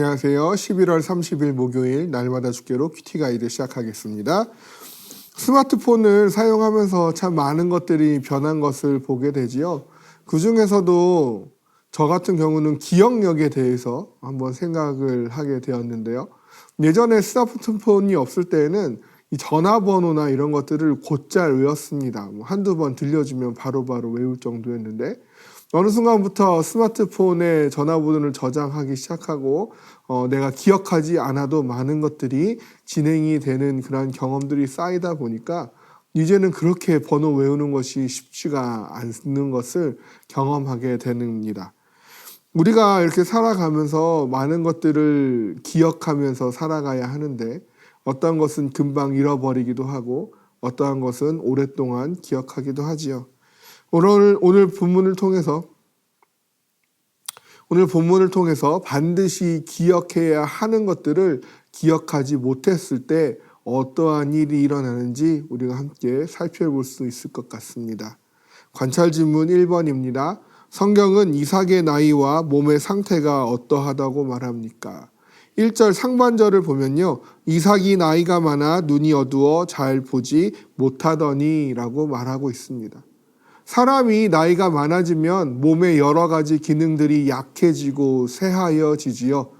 안녕하세요. 11월 30일 목요일 날마다 주께로 큐티 가이드 시작하겠습니다. 스마트폰을 사용하면서 참 많은 것들이 변한 것을 보게 되지요. 그 중에서도 저 같은 경우는 기억력에 대해서 한번 생각을 하게 되었는데요. 예전에 스마트폰이 없을 때에는 이 전화번호나 이런 것들을 곧잘 외웠습니다. 한두 번 들려주면 바로바로 외울 정도였는데 어느 순간부터 스마트폰에 전화번호를 저장하기 시작하고 내가 기억하지 않아도 많은 것들이 진행이 되는 그런 경험들이 쌓이다 보니까 이제는 그렇게 번호 외우는 것이 쉽지가 않는 것을 경험하게 됩니다. 우리가 이렇게 살아가면서 많은 것들을 기억하면서 살아가야 하는데 어떤 것은 금방 잃어버리기도 하고 어떠한 것은 오랫동안 기억하기도 하지요. 오늘 본문을 통해서 반드시 기억해야 하는 것들을 기억하지 못했을 때 어떠한 일이 일어나는지 우리가 함께 살펴볼 수 있을 것 같습니다. 관찰 질문 1번입니다. 성경은 이삭의 나이와 몸의 상태가 어떠하다고 말합니까? 1절 상반절을 보면요. 이삭이 나이가 많아 눈이 어두워 잘 보지 못하더니 라고 말하고 있습니다. 사람이 나이가 많아지면 몸의 여러 가지 기능들이 약해지고 쇠하여지지요.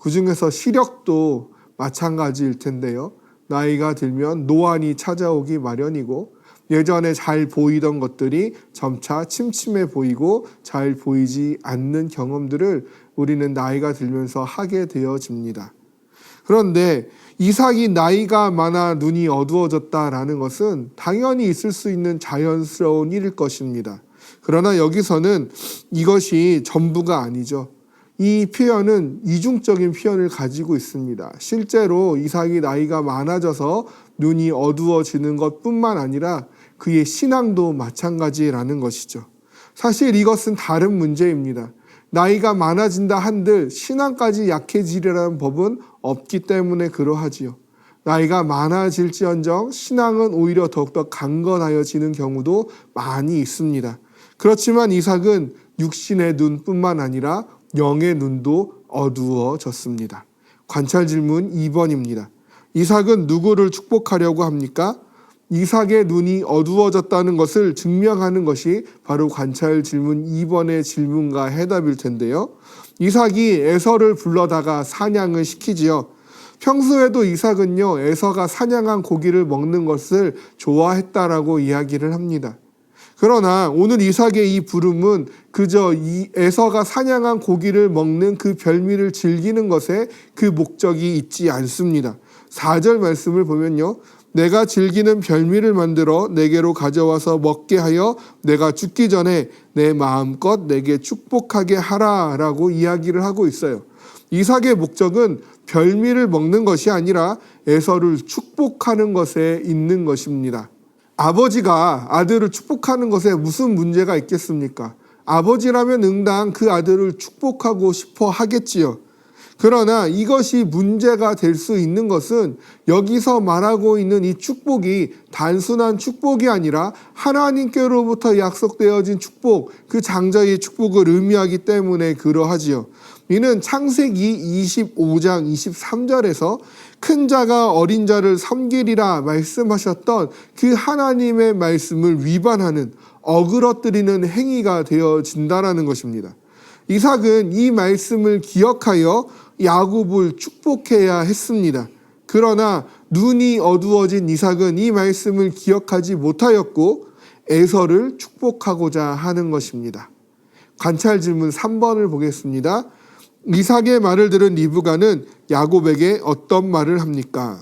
그 중에서 시력도 마찬가지일 텐데요. 나이가 들면 노안이 찾아오기 마련이고 예전에 잘 보이던 것들이 점차 침침해 보이고 잘 보이지 않는 경험들을 우리는 나이가 들면서 하게 되어집니다. 그런데 이삭이 나이가 많아 눈이 어두워졌다라는 것은 당연히 있을 수 있는 자연스러운 일일 것입니다. 그러나 여기서는 이것이 전부가 아니죠. 이 표현은 이중적인 표현을 가지고 있습니다. 실제로 이삭이 나이가 많아져서 눈이 어두워지는 것뿐만 아니라 그의 신앙도 마찬가지라는 것이죠. 사실 이것은 다른 문제입니다. 나이가 많아진다 한들 신앙까지 약해지리라는 법은 없기 때문에 그러하지요. 나이가 많아질지언정 신앙은 오히려 더욱더 강건하여지는 경우도 많이 있습니다. 그렇지만 이삭은 육신의 눈뿐만 아니라 영의 눈도 어두워졌습니다. 관찰 질문 2번입니다. 이삭은 누구를 축복하려고 합니까? 이삭의 눈이 어두워졌다는 것을 증명하는 것이 바로 관찰 질문 2번의 질문과 해답일 텐데요. 이삭이 에서를 불러다가 사냥을 시키지요. 평소에도 이삭은요, 에서가 사냥한 고기를 먹는 것을 좋아했다라고 이야기를 합니다. 그러나 오늘 이삭의 이 부름은 그저 이 에서가 사냥한 고기를 먹는 그 별미를 즐기는 것에 그 목적이 있지 않습니다. 4절 말씀을 보면요. 내가 즐기는 별미를 만들어 내게로 가져와서 먹게 하여 내가 죽기 전에 내 마음껏 내게 축복하게 하라라고 이야기를 하고 있어요. 이삭의 목적은 별미를 먹는 것이 아니라 에서를 축복하는 것에 있는 것입니다. 아버지가 아들을 축복하는 것에 무슨 문제가 있겠습니까? 아버지라면 응당 그 아들을 축복하고 싶어 하겠지요. 그러나 이것이 문제가 될 수 있는 것은 여기서 말하고 있는 이 축복이 단순한 축복이 아니라 하나님께로부터 약속되어진 축복, 그 장자의 축복을 의미하기 때문에 그러하지요. 이는 창세기 25장 23절에서 큰 자가 어린 자를 섬기리라 말씀하셨던 그 하나님의 말씀을 위반하는 어그러뜨리는 행위가 되어진다라는 것입니다. 이삭은 이 말씀을 기억하여 야곱을 축복해야 했습니다. 그러나 눈이 어두워진 이삭은 이 말씀을 기억하지 못하였고 에서를 축복하고자 하는 것입니다. 관찰 질문 3번을 보겠습니다. 이삭의 말을 들은 리브가는 야곱에게 어떤 말을 합니까?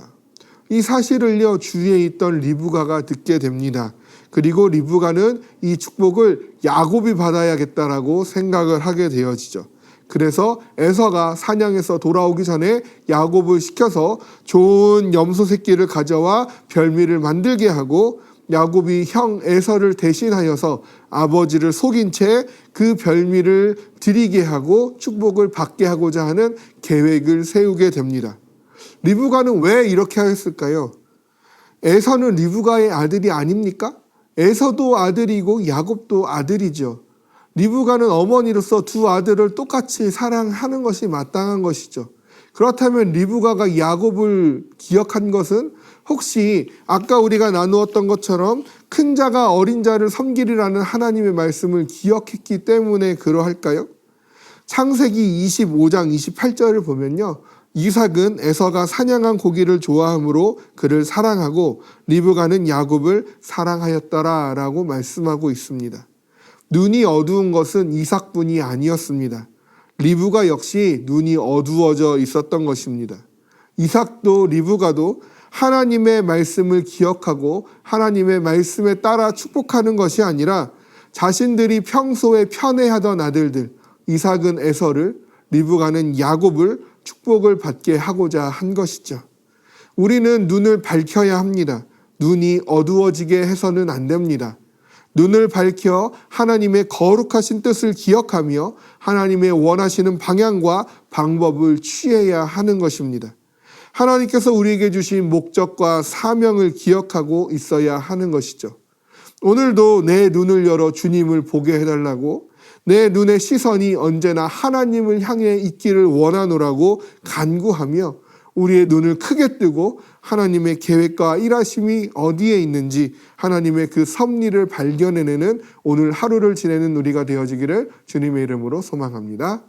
이 사실을요, 주위에 있던 리브가가 듣게 됩니다. 그리고 리브가는 이 축복을 야곱이 받아야겠다라고 생각을 하게 되어지죠. 그래서 에서가 사냥에서 돌아오기 전에 야곱을 시켜서 좋은 염소 새끼를 가져와 별미를 만들게 하고 야곱이 형 에서를 대신하여서 아버지를 속인 채 그 별미를 드리게 하고 축복을 받게 하고자 하는 계획을 세우게 됩니다. 리브가는 왜 이렇게 하였을까요? 에서는 리브가의 아들이 아닙니까? 에서도 아들이고 야곱도 아들이죠. 리브가는 어머니로서 두 아들을 똑같이 사랑하는 것이 마땅한 것이죠. 그렇다면 리브가가 야곱을 기억한 것은 혹시 아까 우리가 나누었던 것처럼 큰 자가 어린 자를 섬기리라는 하나님의 말씀을 기억했기 때문에 그러할까요? 창세기 25장 28절을 보면요. 이삭은 에서가 사냥한 고기를 좋아하므로 그를 사랑하고 리브가는 야곱을 사랑하였더라 라고 말씀하고 있습니다. 눈이 어두운 것은 이삭뿐이 아니었습니다. 리브가 역시 눈이 어두워져 있었던 것입니다. 이삭도 리브가도 하나님의 말씀을 기억하고 하나님의 말씀에 따라 축복하는 것이 아니라 자신들이 평소에 편애하던 아들들, 이삭은 에서를, 리브가는 야곱을 축복을 받게 하고자 한 것이죠. 우리는 눈을 밝혀야 합니다. 눈이 어두워지게 해서는 안 됩니다. 눈을 밝혀 하나님의 거룩하신 뜻을 기억하며 하나님의 원하시는 방향과 방법을 취해야 하는 것입니다. 하나님께서 우리에게 주신 목적과 사명을 기억하고 있어야 하는 것이죠. 오늘도 내 눈을 열어 주님을 보게 해달라고, 내 눈의 시선이 언제나 하나님을 향해 있기를 원하노라고 간구하며 우리의 눈을 크게 뜨고 하나님의 계획과 일하심이 어디에 있는지 하나님의 그 섭리를 발견해내는 오늘 하루를 지내는 우리가 되어지기를 주님의 이름으로 소망합니다.